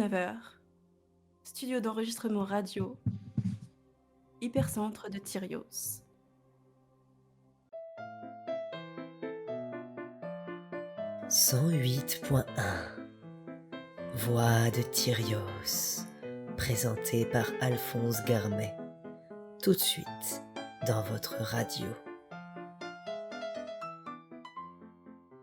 19h, studio d'enregistrement radio, hypercentre de Tyrios. « 108.1 Voix de Tyrios, présentée par Alphonse Garmet, tout de suite dans votre radio.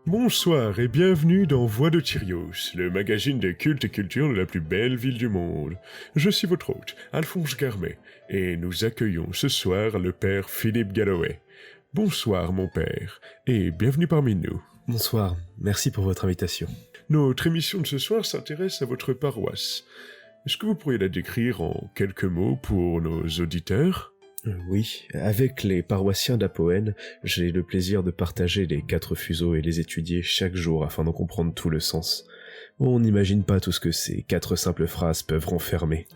Bonsoir et bienvenue dans Voix de Tyrios, le magazine des cultes et cultures de la plus belle ville du monde. Je suis votre hôte, Alphonse Garmet, et nous accueillons ce soir le père Philippe Galloway. Bonsoir mon père, et bienvenue parmi nous. Bonsoir, merci pour votre invitation. Notre émission de ce soir s'intéresse à votre paroisse. Est-ce que vous pourriez la décrire en quelques mots pour nos auditeurs ? Oui, avec les paroissiens d'Apoène, j'ai le plaisir de partager les 4 fuseaux et les étudier chaque jour afin d'en comprendre tout le sens. On n'imagine pas tout ce que ces 4 simples phrases peuvent renfermer.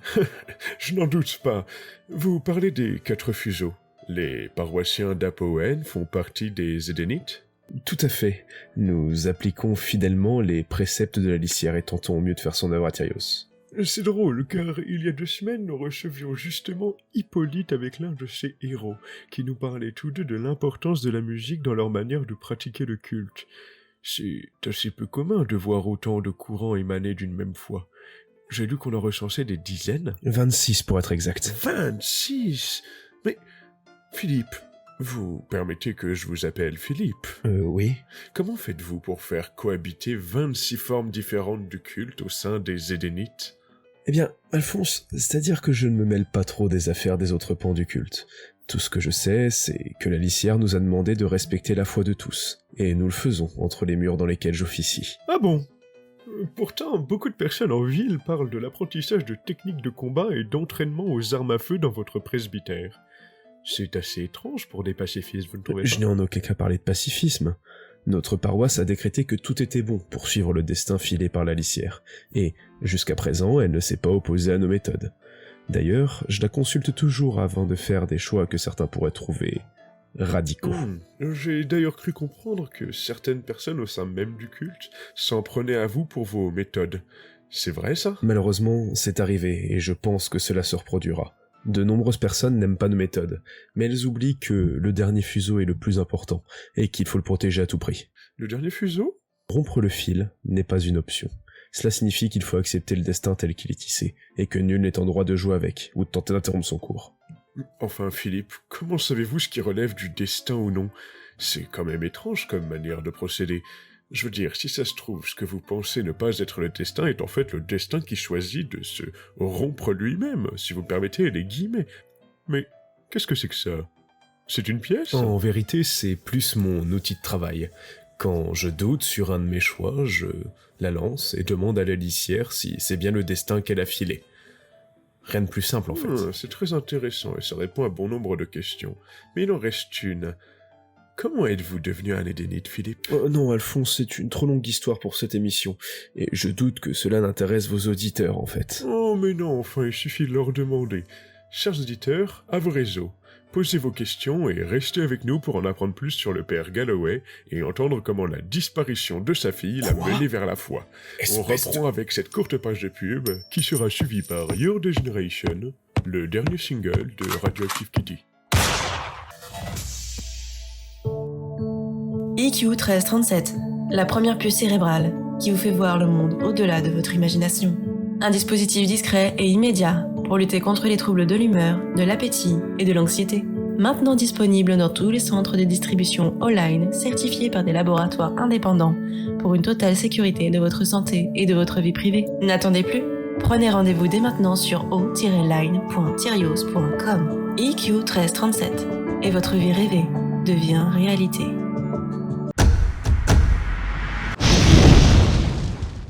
Je n'en doute pas. Vous parlez des 4 fuseaux. Les paroissiens d'Apoène font partie des Édénites ? Tout à fait. Nous appliquons fidèlement les préceptes de la licière et tentons au mieux de faire son œuvre à Tyrios. C'est drôle, car il y a 2 semaines, nous recevions justement Hippolyte avec l'un de ses héros, qui nous parlait tous deux de l'importance de la musique dans leur manière de pratiquer le culte. C'est assez peu commun de voir autant de courants émaner d'une même foi. J'ai lu qu'on en recensait des dizaines. 26 pour être exact. 26 ? Mais, Philippe, vous permettez que je vous appelle Philippe ? Oui. Comment faites-vous pour faire cohabiter 26 formes différentes du culte au sein des Édénites ? Eh bien, Alphonse, c'est-à-dire que je ne me mêle pas trop des affaires des autres pans du culte. Tout ce que je sais, c'est que la licière nous a demandé de respecter la foi de tous, et nous le faisons entre les murs dans lesquels j'officie. Ah bon ? Pourtant, beaucoup de personnes en ville parlent de l'apprentissage de techniques de combat et d'entraînement aux armes à feu dans votre presbytère. C'est assez étrange pour des pacifistes, vous ne trouvez pas ? Je n'ai en aucun cas parlé de pacifisme. Notre paroisse a décrété que tout était bon pour suivre le destin filé par la licière, et, jusqu'à présent, elle ne s'est pas opposée à nos méthodes. D'ailleurs, je la consulte toujours avant de faire des choix que certains pourraient trouver radicaux. J'ai d'ailleurs cru comprendre que certaines personnes au sein même du culte s'en prenaient à vous pour vos méthodes. C'est vrai ça ? Malheureusement, c'est arrivé, et je pense que cela se reproduira. De nombreuses personnes n'aiment pas nos méthodes, mais elles oublient que le dernier fuseau est le plus important, et qu'il faut le protéger à tout prix. Le dernier fuseau ? Rompre le fil n'est pas une option. Cela signifie qu'il faut accepter le destin tel qu'il est tissé, et que nul n'est en droit de jouer avec, ou de tenter d'interrompre son cours. Enfin Philippe, comment savez-vous ce qui relève du destin ou non ? C'est quand même étrange comme manière de procéder. Je veux dire, si ça se trouve, ce que vous pensez ne pas être le destin est en fait le destin qui choisit de se rompre lui-même, si vous permettez les guillemets. Mais qu'est-ce que c'est que ça ? C'est une pièce ? En vérité, c'est plus mon outil de travail. Quand je doute sur un de mes choix, je la lance et demande à la licière si c'est bien le destin qu'elle a filé. Rien de plus simple en fait. C'est très intéressant et ça répond à bon nombre de questions. Mais il en reste une. Comment êtes-vous devenu un Édénite, Philippe ? Non, Alphonse, c'est une trop longue histoire pour cette émission, et je doute que cela n'intéresse vos auditeurs, en fait. Oh, mais non, enfin, il suffit de leur demander. Chers auditeurs, à vos réseaux, posez vos questions et restez avec nous pour en apprendre plus sur le père Galloway et entendre comment la disparition de sa fille l'a mené vers la foi. On reprend avec cette courte page de pub qui sera suivie par Your Degeneration, le dernier single de Radioactive Kitty. EQ 1337, la première puce cérébrale qui vous fait voir le monde au-delà de votre imagination. Un dispositif discret et immédiat pour lutter contre les troubles de l'humeur, de l'appétit et de l'anxiété. Maintenant disponible dans tous les centres de distribution online certifiés par des laboratoires indépendants pour une totale sécurité de votre santé et de votre vie privée. N'attendez plus. Prenez rendez-vous dès maintenant sur o-line.tyrios.com. EQ 1337 et votre vie rêvée devient réalité.